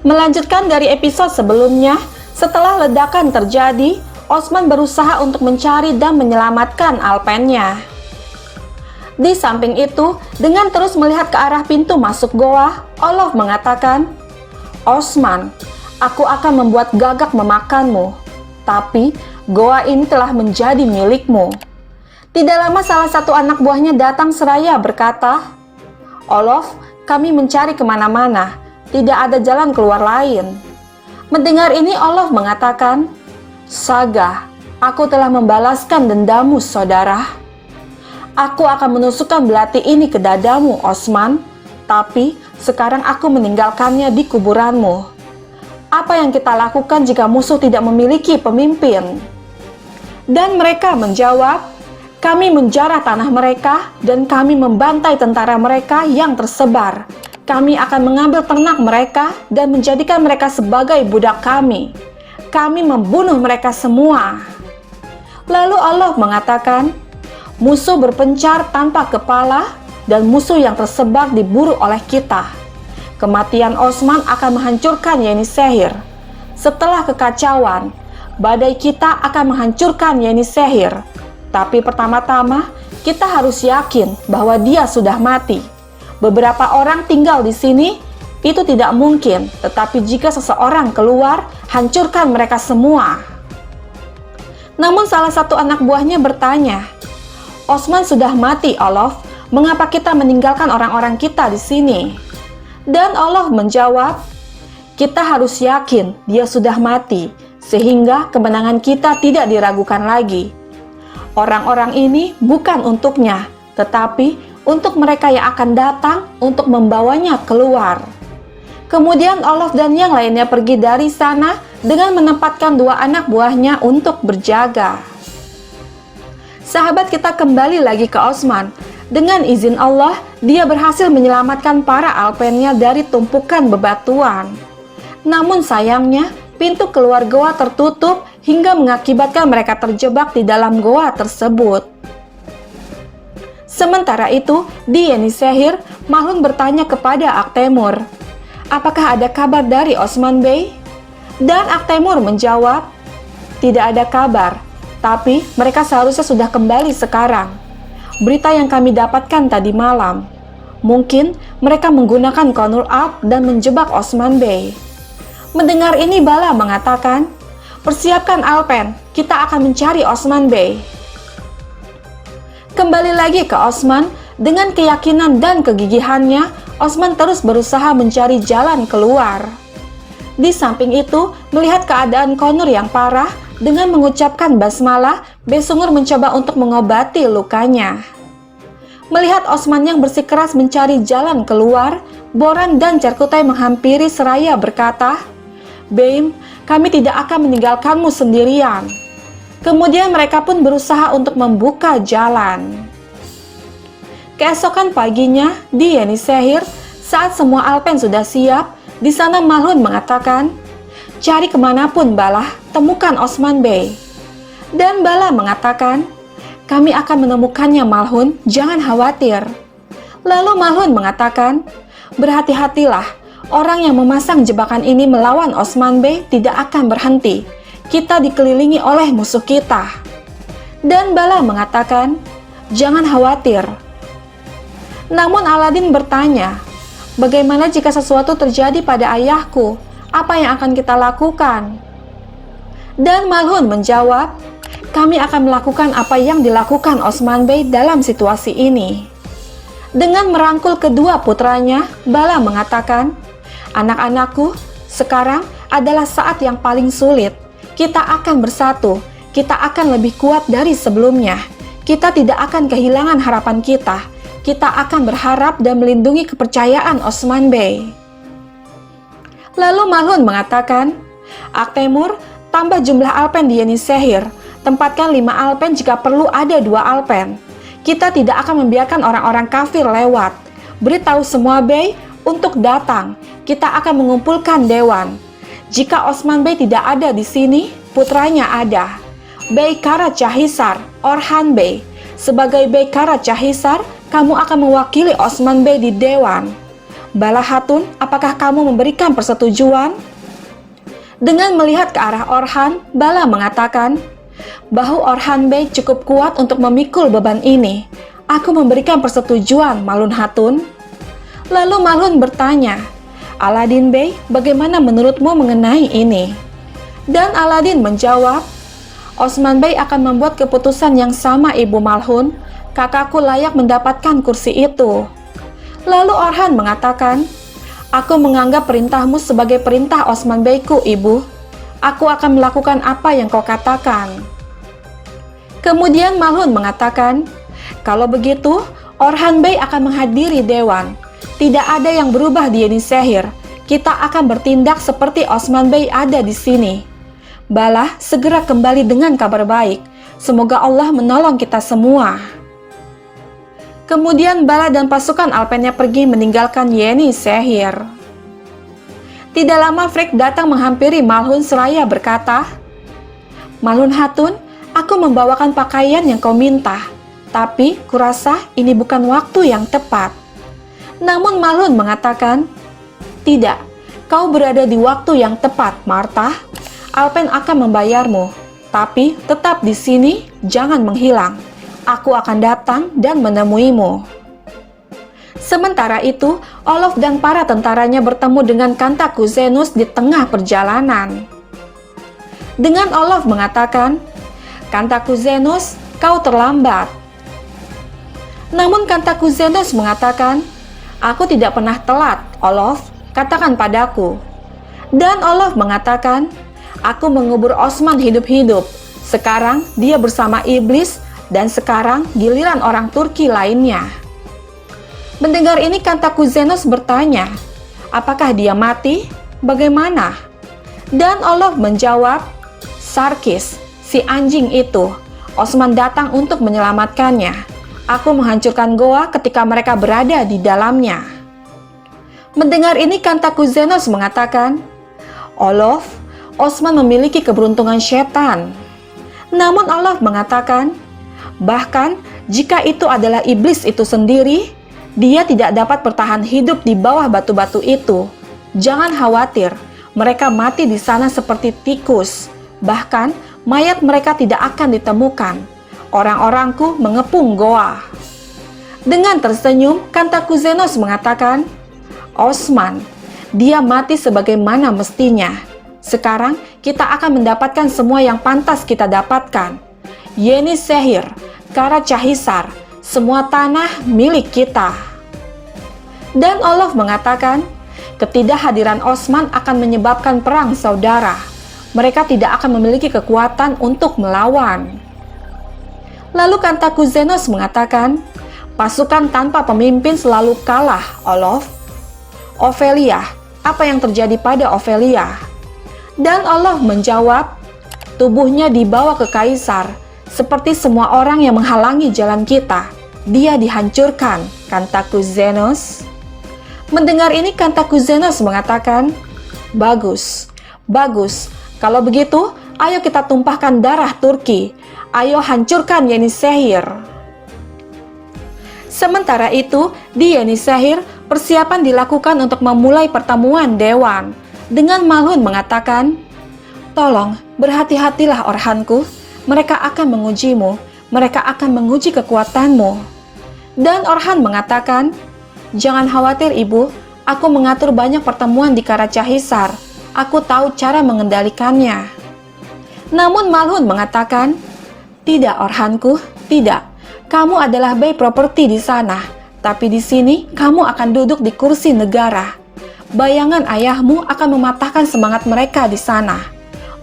Melanjutkan dari episode sebelumnya, setelah ledakan terjadi, Osman berusaha untuk mencari dan menyelamatkan Alpennya. Di samping itu, dengan terus melihat ke arah pintu masuk goa, Olof mengatakan, "Osman, aku akan membuat gagak memakanmu, tapi goa ini telah menjadi milikmu." Tidak lama salah satu anak buahnya datang seraya berkata, "Olof, kami mencari kemana-mana, tidak ada jalan keluar lain." Mendengar ini Olof mengatakan, "Saga, aku telah membalaskan dendammu, saudara. Aku akan menusukkan belati ini ke dadamu, Osman, tapi sekarang aku meninggalkannya di kuburanmu. Apa yang kita lakukan jika musuh tidak memiliki pemimpin?" Dan mereka menjawab, "Kami menjarah tanah mereka dan kami membantai tentara mereka yang tersebar. Kami akan mengambil ternak mereka dan menjadikan mereka sebagai budak kami. Kami membunuh mereka semua." Lalu Allah mengatakan, "Musuh berpencar tanpa kepala dan musuh yang tersebar diburu oleh kita. Kematian Osman akan menghancurkan Yenisehir. Setelah kekacauan, badai kita akan menghancurkan Yenisehir. Tapi pertama-tama, kita harus yakin bahwa dia sudah mati. Beberapa orang tinggal di sini, itu tidak mungkin, tetapi jika seseorang keluar, hancurkan mereka semua." Namun salah satu anak buahnya bertanya, "Osman sudah mati, Olof. Mengapa kita meninggalkan orang-orang kita di sini?" Dan Olof menjawab, "Kita harus yakin dia sudah mati, sehingga kemenangan kita tidak diragukan lagi. Orang-orang ini bukan untuknya, tetapi untuk mereka yang akan datang untuk membawanya keluar." Kemudian Olof dan yang lainnya pergi dari sana dengan menempatkan dua anak buahnya untuk berjaga. Sahabat, kita kembali lagi ke Osman. Dengan izin Allah, dia berhasil menyelamatkan para Alpennya dari tumpukan bebatuan. Namun sayangnya, pintu keluar goa tertutup hingga mengakibatkan mereka terjebak di dalam goa tersebut. Sementara itu, di Yenisehir, Mahlun bertanya kepada Aktemur, "Apakah ada kabar dari Osman Bey?" Dan Aktemur menjawab, "Tidak ada kabar, tapi mereka seharusnya sudah kembali sekarang. Berita yang kami dapatkan tadi malam. Mungkin mereka menggunakan Konur Alp dan menjebak Osman Bey." Mendengar ini Bala mengatakan, "Persiapkan Alpen, kita akan mencari Osman Bey." Kembali lagi ke Osman, dengan keyakinan dan kegigihannya, Osman terus berusaha mencari jalan keluar. Di samping itu, melihat keadaan Konur yang parah, dengan mengucapkan basmalah, Besungur mencoba untuk mengobati lukanya. Melihat Osman yang bersikeras mencari jalan keluar, Boran dan Cerkutai menghampiri seraya berkata, "Beim, kami tidak akan meninggalkanmu sendirian." Kemudian mereka pun berusaha untuk membuka jalan. Keesokan paginya, di Yenisehir, saat semua Alpen sudah siap, di sana Mahlun mengatakan, "Cari kemanapun Bala, temukan Osman Bey." Dan Bala mengatakan, "Kami akan menemukannya Mahlun, jangan khawatir." Lalu Mahlun mengatakan, "Berhati-hatilah, orang yang memasang jebakan ini melawan Osman Bey tidak akan berhenti. Kita dikelilingi oleh musuh kita." Dan Bala mengatakan, "Jangan khawatir." Namun Aladin bertanya, "Bagaimana jika sesuatu terjadi pada ayahku? Apa yang akan kita lakukan?" Dan Mahlun menjawab, "Kami akan melakukan apa yang dilakukan Osman Bey dalam situasi ini." Dengan merangkul kedua putranya, Bala mengatakan, "Anak-anakku, sekarang adalah saat yang paling sulit. Kita akan bersatu, kita akan lebih kuat dari sebelumnya. Kita tidak akan kehilangan harapan kita. Kita akan berharap dan melindungi kepercayaan Osman Bey." Lalu Mahlun mengatakan, "Aktemur, tambah jumlah Alpen di Yenisehir. Tempatkan 5 Alpen jika perlu ada 2 Alpen. Kita tidak akan membiarkan orang-orang kafir lewat. Beritahu semua Bey untuk datang. Kita akan mengumpulkan dewan. Jika Osman Bey tidak ada di sini, putranya ada. Bey Kara Cahisar, Orhan Bey. Sebagai Bey Kara Cahisar, kamu akan mewakili Osman Bey di dewan. Bala Hatun, apakah kamu memberikan persetujuan?" Dengan melihat ke arah Orhan, Bala mengatakan, "Bahu Orhan Bey cukup kuat untuk memikul beban ini. Aku memberikan persetujuan, Malun Hatun." Lalu Malun bertanya, "Aladin Bey, bagaimana menurutmu mengenai ini?" Dan Aladin menjawab, "Osman Bey akan membuat keputusan yang sama, Ibu Malhun. Kakakku layak mendapatkan kursi itu." Lalu Orhan mengatakan, "Aku menganggap perintahmu sebagai perintah Osman Beyku, Ibu. Aku akan melakukan apa yang kau katakan." Kemudian Malhun mengatakan, "Kalau begitu, Orhan Bey akan menghadiri dewan. Tidak ada yang berubah di Yenisehir. Kita akan bertindak seperti Osman Bey ada di sini. Bala segera kembali dengan kabar baik. Semoga Allah menolong kita semua." Kemudian Bala dan pasukan Alpennya pergi meninggalkan Yenisehir. Tidak lama Frigg datang menghampiri Malhun seraya berkata, "Malhun Hatun, aku membawakan pakaian yang kau minta, tapi kurasa ini bukan waktu yang tepat." Namun Malhun mengatakan, "Tidak, kau berada di waktu yang tepat, Martha. Alpen akan membayarmu, tapi tetap di sini, jangan menghilang. Aku akan datang dan menemuimu." Sementara itu, Olof dan para tentaranya bertemu dengan Kantakouzenus di tengah perjalanan. Dengan Olof mengatakan, "Kantakouzenus, kau terlambat." Namun Kantakouzenus mengatakan, "Aku tidak pernah telat, Olof, katakan padaku." Dan Olof mengatakan, "Aku mengubur Osman hidup-hidup. Sekarang dia bersama iblis, dan sekarang giliran orang Turki lainnya." Mendengar ini Kantakouzenus bertanya, "Apakah dia mati? Bagaimana?" Dan Olof menjawab, "Sarkis, si anjing itu. Osman datang untuk menyelamatkannya. Aku menghancurkan goa ketika mereka berada di dalamnya." Mendengar ini Kantakouzenus mengatakan, "Olof, Osman memiliki keberuntungan setan." Namun Olof mengatakan, "Bahkan jika itu adalah iblis itu sendiri, dia tidak dapat bertahan hidup di bawah batu-batu itu. Jangan khawatir, mereka mati di sana seperti tikus. Bahkan mayat mereka tidak akan ditemukan. Orang-orangku mengepung goa." Dengan tersenyum, Kantakouzenus mengatakan, "Osman, dia mati sebagaimana mestinya. Sekarang kita akan mendapatkan semua yang pantas kita dapatkan. Yenisehir, Karacahisar, semua tanah milik kita." Dan Olof mengatakan, "Ketidakhadiran Osman akan menyebabkan perang saudara. Mereka tidak akan memiliki kekuatan untuk melawan." Lalu Kantakouzenus mengatakan, "Pasukan tanpa pemimpin selalu kalah, Olof." "Ophelia, apa yang terjadi pada Ophelia?" Dan Olof menjawab, "Tubuhnya dibawa ke Kaisar. Seperti semua orang yang menghalangi jalan kita, dia dihancurkan, Kantakouzenus." Mendengar ini Kantakouzenus mengatakan, "Bagus, bagus. Kalau begitu, ayo kita tumpahkan darah Turki. Ayo hancurkan Yenisehir." Sementara itu, di Yenisehir, persiapan dilakukan untuk memulai pertemuan dewan. Dengan Malhun mengatakan, "Tolong, berhati-hatilah Orhanku. Mereka akan mengujimu. Mereka akan menguji kekuatanmu." Dan Orhan mengatakan, "Jangan khawatir, Ibu. Aku mengatur banyak pertemuan di Karacahisar. Aku tahu cara mengendalikannya." Namun Malhun mengatakan, "Tidak, Orhanku, tidak. Kamu adalah Bey properti di sana. Tapi di sini kamu akan duduk di kursi negara. Bayangan ayahmu akan mematahkan semangat mereka di sana.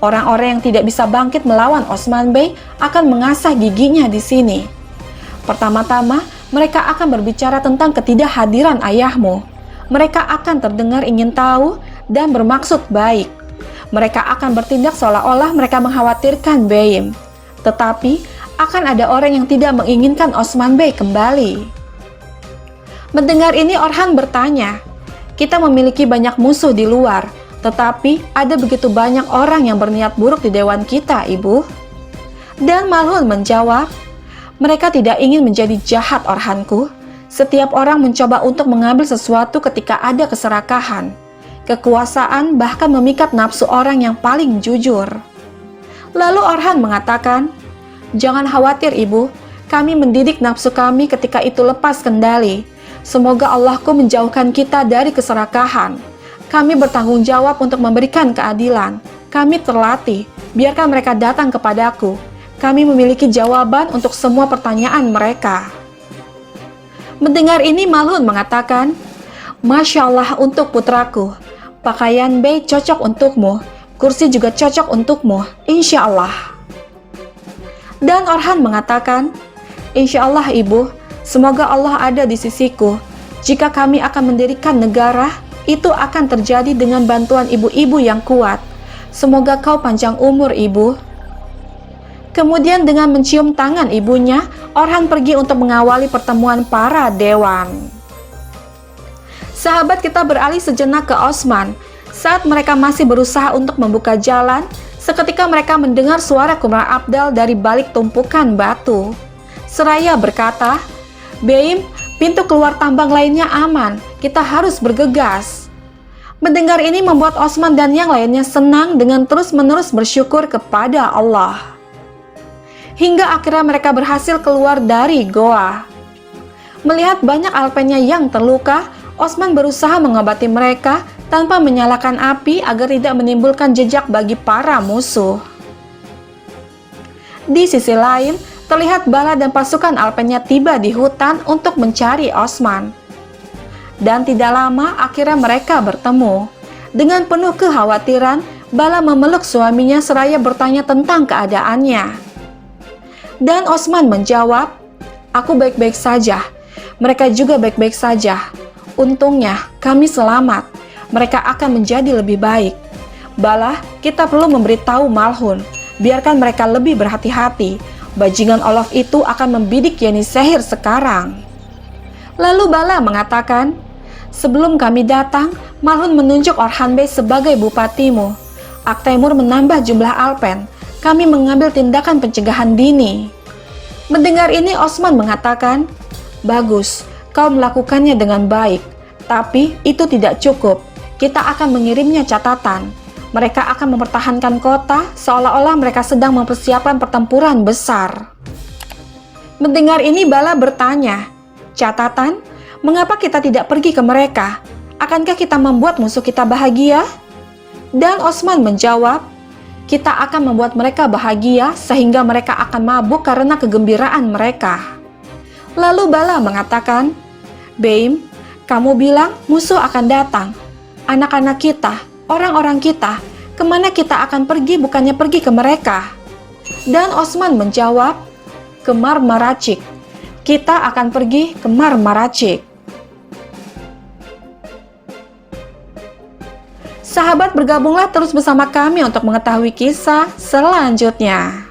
Orang-orang yang tidak bisa bangkit melawan Osman Bey akan mengasah giginya di sini. Pertama-tama, mereka akan berbicara tentang ketidakhadiran ayahmu. Mereka akan terdengar ingin tahu dan bermaksud baik. Mereka akan bertindak seolah-olah mereka mengkhawatirkan Beyim. Tetapi, akan ada orang yang tidak menginginkan Osman Bey kembali." Mendengar ini Orhan bertanya, "Kita memiliki banyak musuh di luar, tetapi ada begitu banyak orang yang berniat buruk di dewan kita, Ibu." Dan Malhun menjawab, "Mereka tidak ingin menjadi jahat, Orhanku. Setiap orang mencoba untuk mengambil sesuatu ketika ada keserakahan. kekuasaan, bahkan memikat nafsu orang yang paling jujur. Lalu Orhan mengatakan, "Jangan khawatir ibu, kami mendidik nafsu kami ketika itu lepas kendali. Semoga Allahku menjauhkan kita dari keserakahan. Kami bertanggung jawab untuk memberikan keadilan. Kami terlatih, biarkan mereka datang kepadaku. Kami memiliki jawaban untuk semua pertanyaan mereka." Mendengar ini Malhun mengatakan, "Masya Allah untuk putraku. Pakaian Bey cocok untukmu, kursi juga cocok untukmu, insya Allah." Dan Orhan mengatakan, "Insya Allah ibu, semoga Allah ada di sisiku. Jika kami akan mendirikan negara, itu akan terjadi dengan bantuan ibu-ibu yang kuat. Semoga kau panjang umur ibu." Kemudian dengan mencium tangan ibunya, Orhan pergi untuk mengawali pertemuan para dewan. Sahabat kita beralih sejenak ke Osman. Saat mereka masih berusaha untuk membuka jalan, seketika mereka mendengar suara Kumar Abdal dari balik tumpukan batu. Seraya berkata, "Beim, pintu keluar tambang lainnya aman, kita harus bergegas." Mendengar ini membuat Osman dan yang lainnya senang dengan terus-menerus bersyukur kepada Allah. Hingga akhirnya mereka berhasil keluar dari goa. Melihat banyak alpennya yang terluka, Osman berusaha mengobati mereka tanpa menyalakan api agar tidak menimbulkan jejak bagi para musuh. Di sisi lain, terlihat Bala dan pasukan alpennya tiba di hutan untuk mencari Osman. Dan tidak lama akhirnya mereka bertemu. Dengan penuh kekhawatiran, Bala memeluk suaminya seraya bertanya tentang keadaannya. Dan Osman menjawab, "Aku baik-baik saja. Mereka juga baik-baik saja. Untungnya kami selamat. Mereka akan menjadi lebih baik. Bala, kita perlu memberitahu Malhun. Biarkan mereka lebih berhati-hati. Bajingan Olof itu akan membidik Yeni Sehir sekarang." Lalu Bala mengatakan, "Sebelum kami datang, Malhun menunjuk Orhan Bey sebagai bupatimu. Ak Temur menambah jumlah alpen. Kami mengambil tindakan pencegahan dini." Mendengar ini Osman mengatakan, "Bagus, kau melakukannya dengan baik. Tapi itu tidak cukup. Kita akan mengirimnya catatan. Mereka akan mempertahankan kota seolah-olah mereka sedang mempersiapkan pertempuran besar." Mendengar ini Bala bertanya, "Catatan? Mengapa kita tidak pergi ke mereka? Akankah kita membuat musuh kita bahagia?" Dan Osman menjawab, "Kita akan membuat mereka bahagia sehingga mereka akan mabuk karena kegembiraan mereka." Lalu Bala mengatakan, "Beim, kamu bilang musuh akan datang. Anak-anak kita, orang-orang kita, kemana kita akan pergi bukannya pergi ke mereka?" Dan Osman menjawab, "Ke Marmaracik. Kita akan pergi ke Marmaracik." Sahabat, bergabunglah terus bersama kami untuk mengetahui kisah selanjutnya.